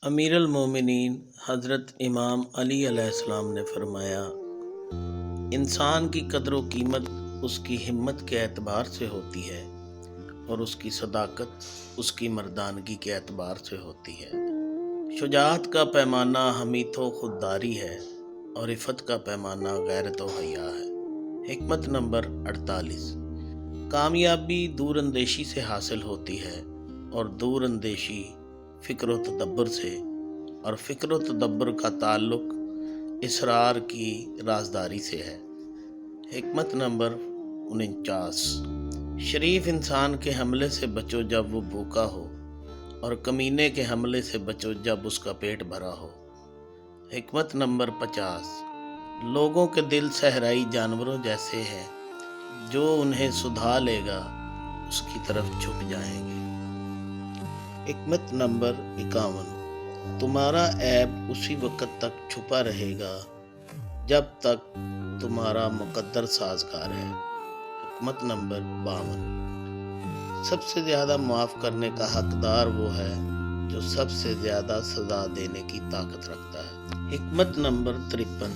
امیر المومنین حضرت امام علی علیہ السلام نے فرمایا، انسان کی قدر و قیمت اس کی ہمت کے اعتبار سے ہوتی ہے اور اس کی صداقت اس کی مردانگی کے اعتبار سے ہوتی ہے۔ شجاعت کا پیمانہ حمیت و خودداری ہے اور عفت کا پیمانہ غیرت و حیا ہے۔ حکمت نمبر 48۔ کامیابی دور اندیشی سے حاصل ہوتی ہے اور دور اندیشی فکر و تدبر سے، اور فکر و تدبر کا تعلق اسرار کی رازداری سے ہے۔ حکمت نمبر 49۔ شریف انسان کے حملے سے بچو جب وہ بھوکا ہو، اور کمینے کے حملے سے بچو جب اس کا پیٹ بھرا ہو۔ حکمت نمبر 50۔ لوگوں کے دل صحرائی جانوروں جیسے ہیں، جو انہیں سدھا لے گا اس کی طرف جھک جائیں گے۔ حکمت نمبر 51۔ تمہارا عیب اسی وقت تک چھپا رہے گا جب تک تمہارا مقدر سازگار ہے۔ حکمت نمبر 52۔ سب سے زیادہ معاف کرنے کا حقدار وہ ہے جو سب سے زیادہ سزا دینے کی طاقت رکھتا ہے۔ حکمت نمبر 53۔